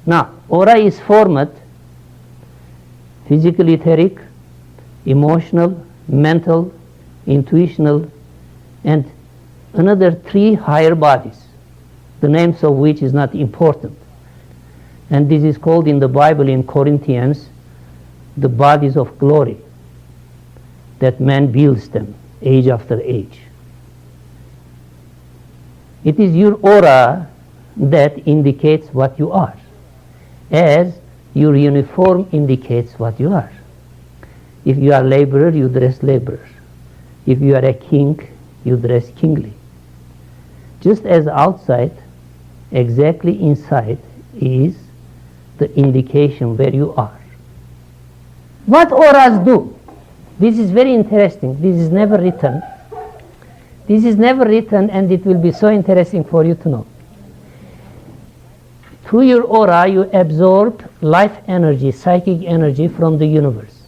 Now, aura is formed physical, etheric, emotional, mental, intuitional, and another 3 higher bodies, the names of which is not important. And this is called in the Bible, in Corinthians, the bodies of glory, that man builds them age after age. It is your aura that indicates what you are, as your uniform indicates what you are. If you are laborer, you dress laborer. If you are a king, you dress kingly. Just as outside, exactly inside is the indication where you are. What auras do? This is very interesting. This is never written. This is never written, and it will be so interesting for you to know. Through your aura, you absorb life energy, psychic energy from the universe.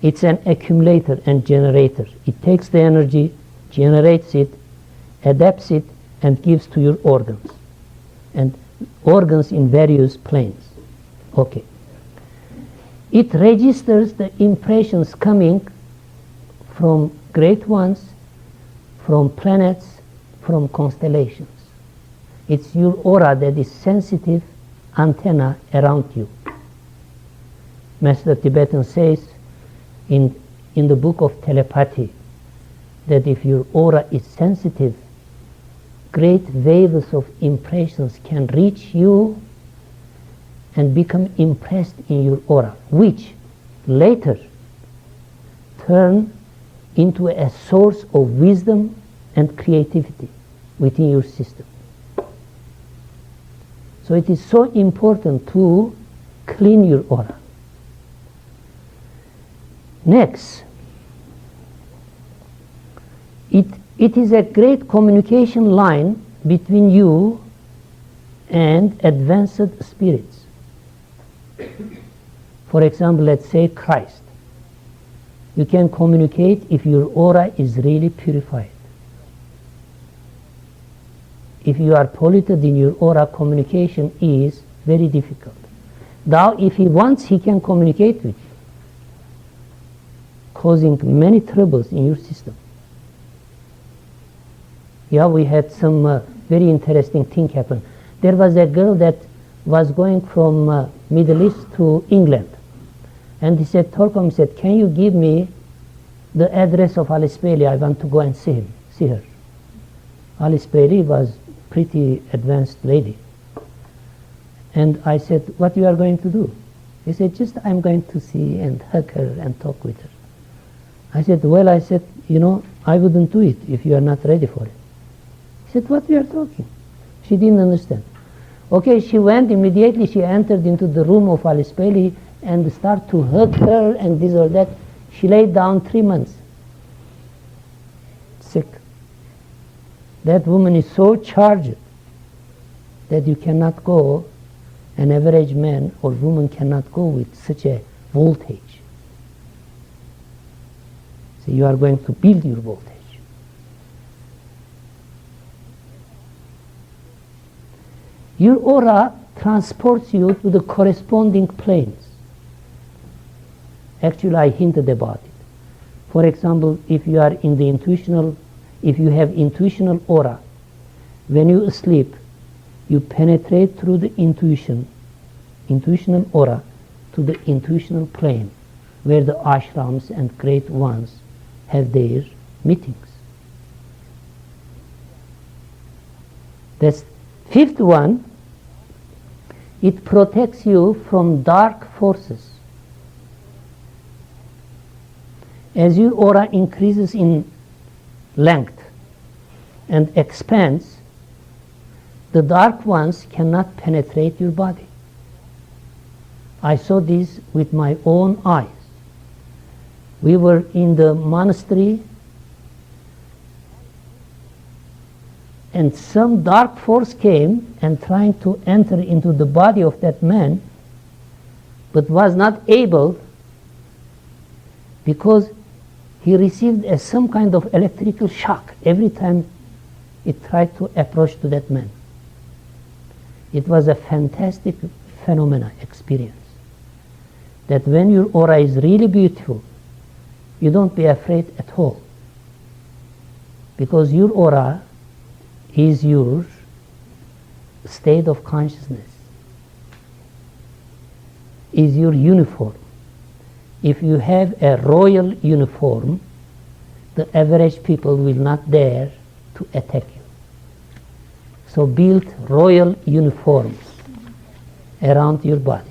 It's an accumulator and generator. It takes the energy, generates it, adapts it, and gives to your organs. And organs in various planes. Okay. It registers the impressions coming from great ones, from planets, from constellations. It's your aura that is sensitive antenna around you. Master Tibetan says in the book of telepathy that if your aura is sensitive, great waves of impressions can reach you and become impressed in your aura, which later turn into a source of wisdom and creativity within your system. So it is so important to clean your aura. Next, it is a great communication line between you and advanced spirits. For example, let's say Christ. You can communicate if your aura is really purified. If you are polluted in your aura, communication is very difficult. Now, if he wants, he can communicate with you, causing many troubles in your system. Yeah, we had some very interesting thing happen. There was a girl that was going from Middle East to England. And he said, Torkom said, can you give me the address of Alice Bailey? I want to go and see her. Alice Bailey was pretty advanced lady. And I said, what you are going to do? He said, just I'm going to see and hug her and talk with her. I said, well, I wouldn't do it if you are not ready for it. He said, what we are talking? She didn't understand. Okay, she went immediately, she entered into the room of Alice Bailey and started to hug her and this or that. She laid down 3 months. Sick. That woman is so charged that you cannot go, an average man or woman cannot go with such a voltage. So you are going to build your voltage. Your aura transports you to the corresponding planes. Actually, I hinted about it. For example, if you are in the if you have intuitional aura, when you sleep, you penetrate through the intuitional aura to the intuitional plane, where the ashrams and great ones have their meetings. The 5th one, it protects you from dark forces. As your aura increases in length and expands, the dark ones cannot penetrate your body. I saw this with my own eyes. We were in the monastery and some dark force came and trying to enter into the body of that man, but was not able because he received some kind of electrical shock every time it tried to approach to that man. It was a fantastic phenomena experience. That when your aura is really beautiful, you don't be afraid at all. Because your aura is your state of consciousness, is your uniform. If you have a royal uniform, the average people will not dare to attack you. So build royal uniforms around your body.